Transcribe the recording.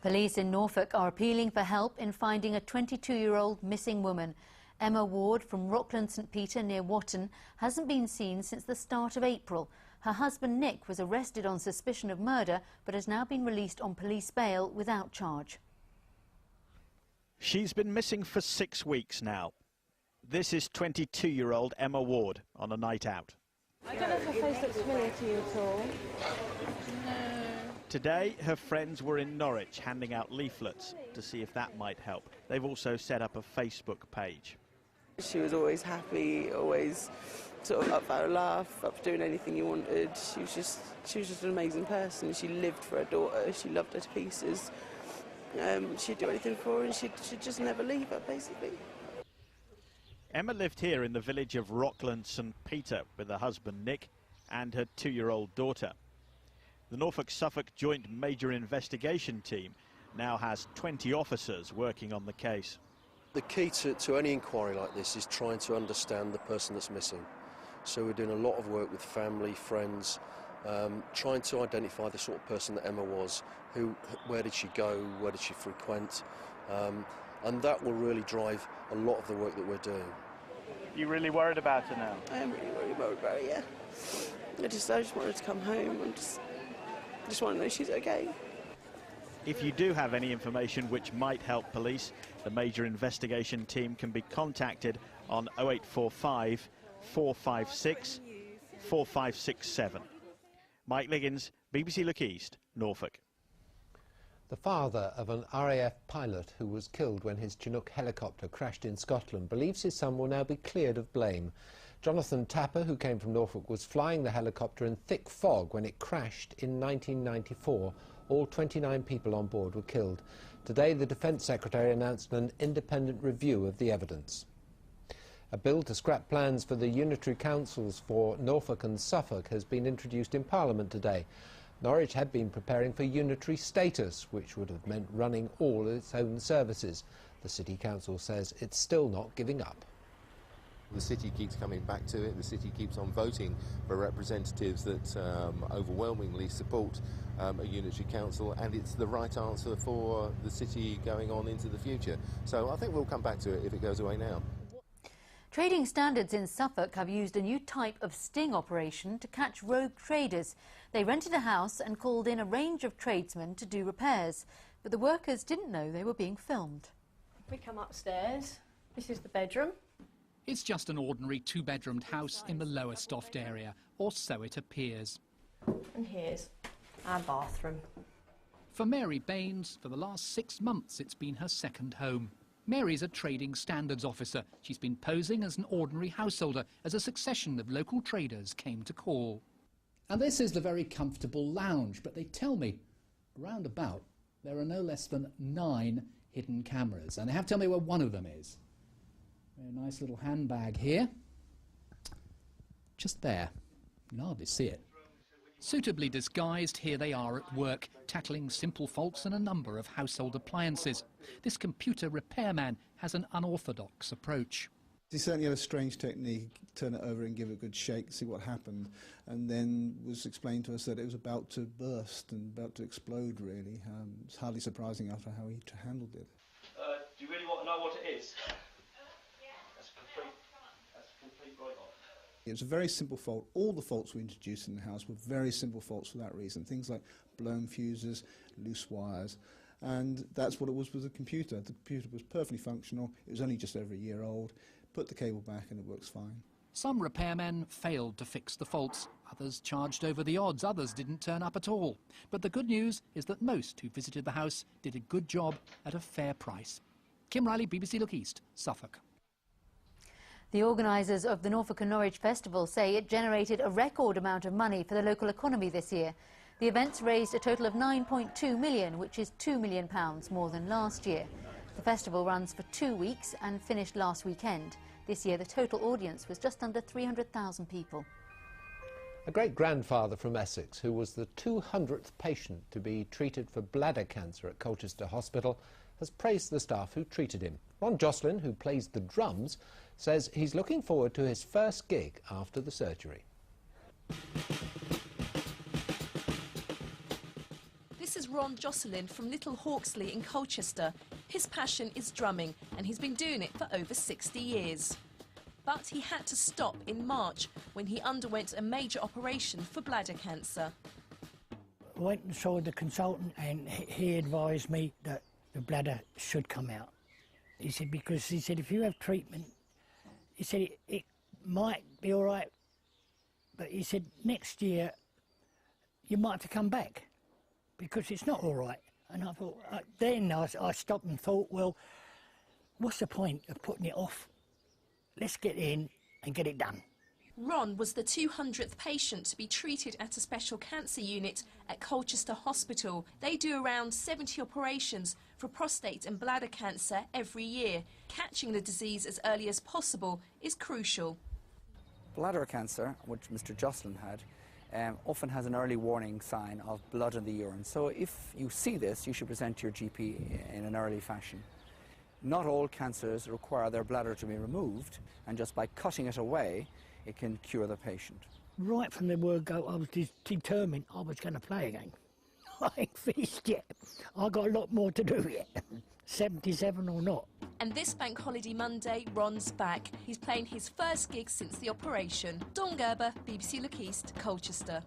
Police in Norfolk are appealing for help in finding a 22-year-old missing woman. Emma Ward from Rockland St Peter near Watton hasn't been seen since the start of April. Her husband Nick was arrested on suspicion of murder but has now been released on police bail without charge. She's been missing for 6 weeks now. This is 22-year-old Emma Ward on a night out. I don't know if her face looks familiar to you at all. Today, her friends were in Norwich handing out leaflets to see if that might help. They've also set up a Facebook page. She was always happy, always sort of up for a laugh, up for doing anything you wanted. She was just an amazing person. She lived for her daughter. She loved her to pieces. She'd do anything for her and she'd just never leave her, basically. Emma lived here in the village of Rockland St Peter with her husband Nick and her 2-year-old daughter. The Norfolk-Suffolk Joint Major Investigation Team now has 20 officers working on the case. The key to any inquiry like this is trying to understand the person that's missing. So we're doing a lot of work with family, friends, trying to identify the sort of person that Emma was, where did she go, where did she frequent, and that will really drive a lot of the work that we're doing. You really worried about her now? I am really worried about her, yeah. I just want her to come home. I just want to know she's okay. If you do have any information which might help police, the Major Investigation Team can be contacted on 0845 456 4567. Mike Liggins, BBC Look East, Norfolk. The father of an RAF pilot who was killed when his Chinook helicopter crashed in Scotland believes his son will now be cleared of blame. Jonathan Tapper, who came from Norfolk, was flying the helicopter in thick fog when it crashed in 1994. All 29 people on board were killed. Today, the Defence Secretary announced an independent review of the evidence. A bill to scrap plans for the unitary councils for Norfolk and Suffolk has been introduced in Parliament today. Norwich had been preparing for unitary status, which would have meant running all its own services. The City Council says it's still not giving up. The city keeps coming back to it. The city keeps on voting for representatives that overwhelmingly support a unitary council, and it's the right answer for the city going on into the future. So I think we'll come back to it if it goes away now. Trading standards in Suffolk have used a new type of sting operation to catch rogue traders. They rented a house and called in a range of tradesmen to do repairs, but the workers didn't know they were being filmed. We come upstairs. This is the bedroom. It's just an ordinary two-bedroomed house in the Lowestoft area, or so it appears. And here's our bathroom. For Mary Baines, for the last 6 months it's been her second home. Mary's a trading standards officer. She's been posing as an ordinary householder as a succession of local traders came to call. And this is the very comfortable lounge, but they tell me, round about, there are no less than 9 hidden cameras, and they have to tell me where one of them is. A nice little handbag here. Just there. You can hardly see it. Suitably disguised, here they are at work, tackling simple faults in a number of household appliances. This computer repairman has an unorthodox approach. He certainly had a strange technique, turn it over and give it a good shake, see what happened, and then was explained to us that it was about to burst and about to explode, really. It's hardly surprising after how he handled it. Do you really want to know what it is? That's complete write-off. It was a very simple fault. All the faults we introduced in the house were very simple faults for that reason. Things like blown fuses, loose wires, and that's what it was with the computer. The computer was perfectly functional. It was only just over a year old. Put the cable back and it works fine. Some repairmen failed to fix the faults. Others charged over the odds. Others didn't turn up at all. But the good news is that most who visited the house did a good job at a fair price. Kim Riley, BBC Look East, Suffolk. The organisers of the Norfolk and Norwich Festival say it generated a record amount of money for the local economy this year. The events raised a total of £9.2 million, which is £2 million more than last year. The festival runs for 2 weeks and finished last weekend. This year the total audience was just under 300,000 people. A great-grandfather from Essex, who was the 200th patient to be treated for bladder cancer at Colchester Hospital, has praised the staff who treated him. Ron Jocelyn, who plays the drums, says he's looking forward to his first gig after the surgery. This This is Ron Jocelyn from Little Hawksley in Colchester. His passion is drumming and he's been doing it for over 60 years. But he had to stop in March when he underwent a major operation for bladder cancer. I went and saw the consultant and he advised me that the bladder should come out. He said, because he said if you have treatment, he said it might be all right, but he said next year you might have to come back because it's not all right. And I thought, then I stopped and thought, well, what's the point of putting it off? Let's get in and get it done. Ron was the 200th patient to be treated at a special cancer unit at Colchester Hospital. They do around 70 operations for prostate and bladder cancer every year. Catching the disease as early as possible is crucial. Bladder cancer, which Mr. Jocelyn had, often has an early warning sign of blood in the urine. So if you see this, you should present to your GP in an early fashion. Not all cancers require their bladder to be removed, and just by cutting it away, it can cure the patient. Right from the word go, I was determined I was going to play again. I ain't finished yet. I've got a lot more to do yet, 77 or not. And this Bank Holiday Monday, Ron's back. He's playing his first gig since the operation. Dawn Gerber, BBC Look East, Colchester.